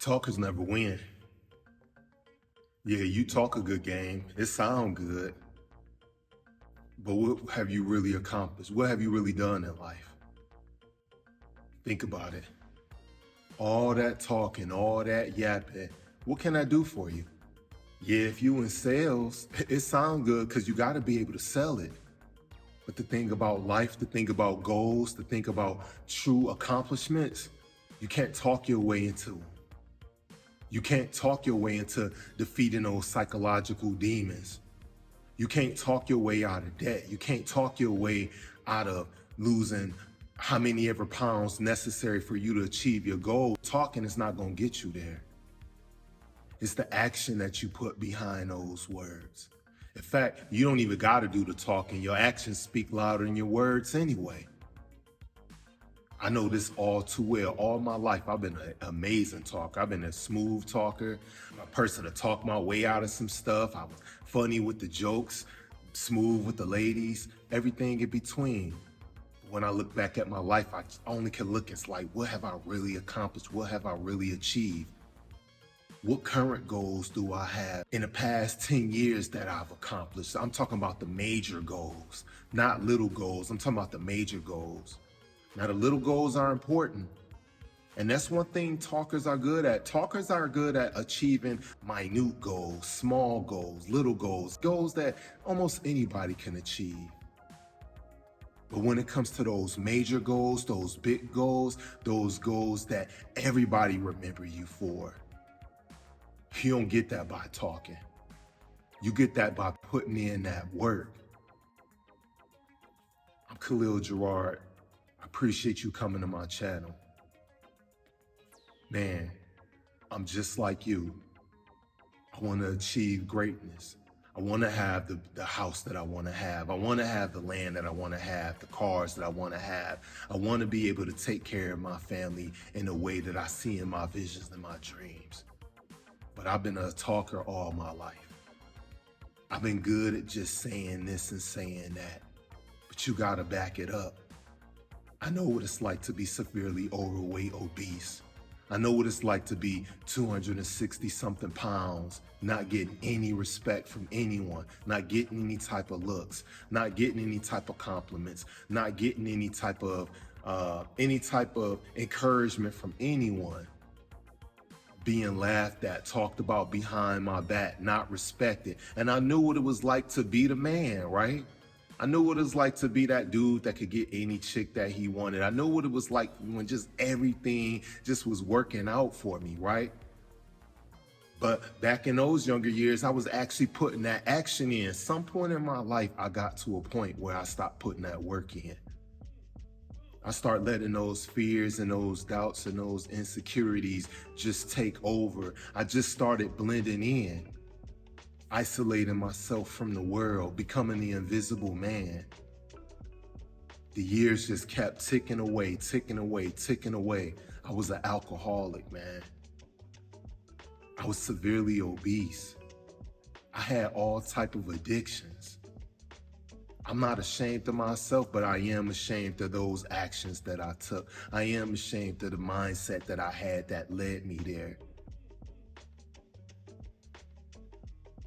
Talkers never win. Yeah, you talk a good game. It sound good. But what have you really accomplished? What have you really done in life? Think about it. All that talking, all that yapping, what can I do for you? Yeah, if you in sales, it sound good because you got to be able to sell it. But the thing about life, the thing about goals, the thing about true accomplishments, you can't talk your way into them. You can't talk your way into defeating those psychological demons. You can't talk your way out of debt. You can't talk your way out of losing how many ever pounds necessary for you to achieve your goal. Talking is not going to get you there. It's the action that you put behind those words. In fact, you don't even got to do the talking. Your actions speak louder than your words anyway. I know this all too well. All my life, I've been an amazing talker. I've been a smooth talker, a person to talk my way out of some stuff. I was funny with the jokes, smooth with the ladies, everything in between. When I look back at my life, I only can look, it's like, what have I really accomplished? What have I really achieved? What current goals do I have in the past 10 years that I've accomplished? I'm talking about the major goals, not little goals. I'm talking about the major goals. Now, the little goals are important. And that's one thing talkers are good at. Talkers are good at achieving minute goals, small goals, little goals, goals that almost anybody can achieve. But when it comes to those major goals, those big goals, those goals that everybody remember you for, you don't get that by talking. You get that by putting in that work. I'm Khalil Gerard. I appreciate you coming to my channel. Man, I'm just like you. I want to achieve greatness. I want to have the house that I want to have. I want to have the land that I want to have, the cars that I want to have. I want to be able to take care of my family in a way that I see in my visions and my dreams. But I've been a talker all my life. I've been good at just saying this and saying that, but you gotta back it up. I know what it's like to be severely overweight, obese. I know what it's like to be 260 something pounds, not getting any respect from anyone, not getting any type of looks, not getting any type of compliments, not getting any type of encouragement from anyone. Being laughed at, talked about behind my back, not respected. And I knew what it was like to be the man, right? I knew what it was like to be that dude that could get any chick that he wanted. I knew what it was like when just everything just was working out for me, right? But back in those younger years, I was actually putting that action in. Some point in my life, I got to a point where I stopped putting that work in. I start letting those fears and those doubts and those insecurities just take over. I just started blending in, isolating myself from the world, becoming the invisible man. The years just kept ticking away, ticking away, ticking away. I was an alcoholic, man. I was severely obese. I had all type of addictions. I'm not ashamed of myself, but I am ashamed of those actions that I took. I am ashamed of the mindset that I had that led me there.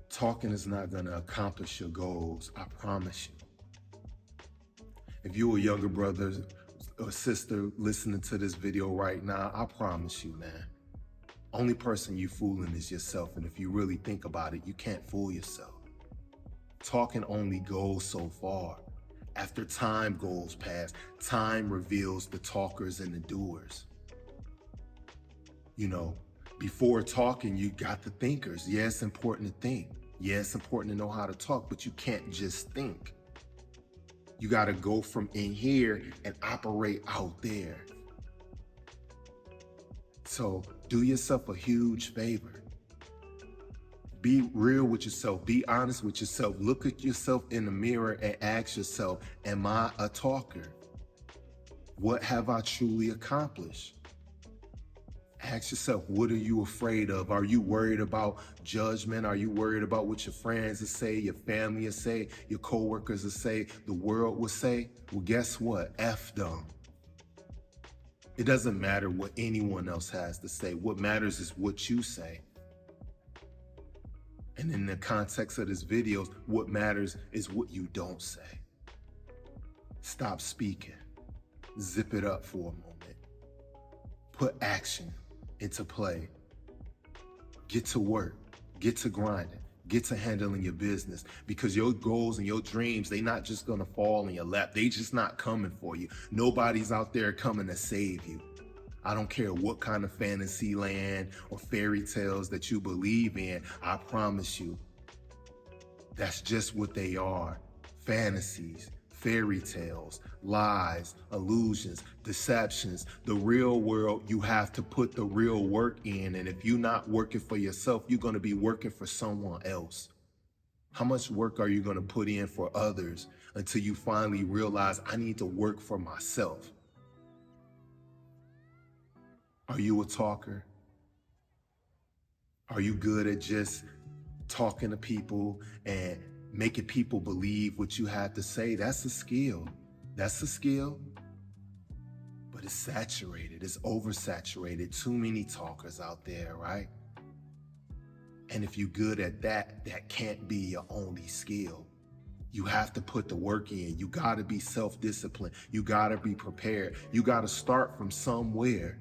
Talking is not gonna accomplish your goals, I promise you. If you're a younger brother or sister listening to this video right now, I promise you, man, only person you fooling is yourself. And if you really think about it, you can't fool yourself. Talking only goes so far. After time goes past, time reveals the talkers and the doers. You know, before talking, you got the thinkers. Yeah, it's important to think. Yeah, it's important to know how to talk, but you can't just think. You got to go from in here and operate out there. So do yourself a huge favor. Be real with yourself. Be honest with yourself. Look at yourself in the mirror and ask yourself, am I a talker? What have I truly accomplished? Ask yourself, what are you afraid of? Are you worried about judgment? Are you worried about what your friends will say, your family will say, your coworkers will say, the world will say? Well, guess what? F them. It doesn't matter what anyone else has to say. What matters is what you say. And in the context of this video, what matters is what you don't say. Stop speaking. Zip it up for a moment. Put action into play. Get to work. Get to grinding. Get to handling your business, because your goals and your dreams, they not just gonna fall in your lap. They just not coming for you. Nobody's out there coming to save you. I don't care what kind of fantasy land or fairy tales that you believe in. I promise you, that's just what they are. Fantasies, fairy tales, lies, illusions, deceptions. The real world, you have to put the real work in. And if you're not working for yourself, you're going to be working for someone else. How much work are you going to put in for others until you finally realize, I need to work for myself? Are you a talker? Are you good at just talking to people and making people believe what you have to say? That's a skill. That's a skill. But it's saturated. It's oversaturated. Too many talkers out there, right? And if you're good at that, that can't be your only skill. You have to put the work in. You got to be self-disciplined. You got to be prepared. You got to start from somewhere.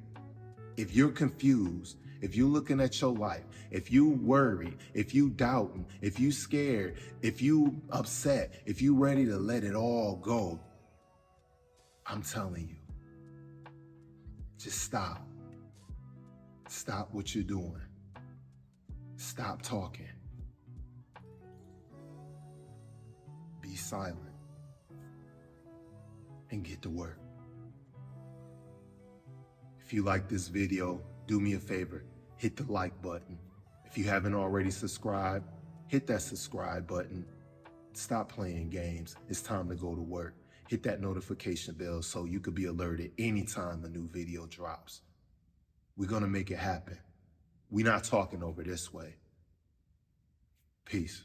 If you're confused, if you're looking at your life, if you worry, if you doubting, if you scared, if you upset, if you ready to let it all go, I'm telling you, just stop. Stop what you're doing. Stop talking. Be silent and get to work. If you like this video, do me a favor, hit the like button. If you haven't already subscribed, hit that subscribe button. Stop playing games. It's time to go to work. Hit that notification bell so you could be alerted anytime a new video drops. We're gonna make it happen. We're not talking over this way. Peace.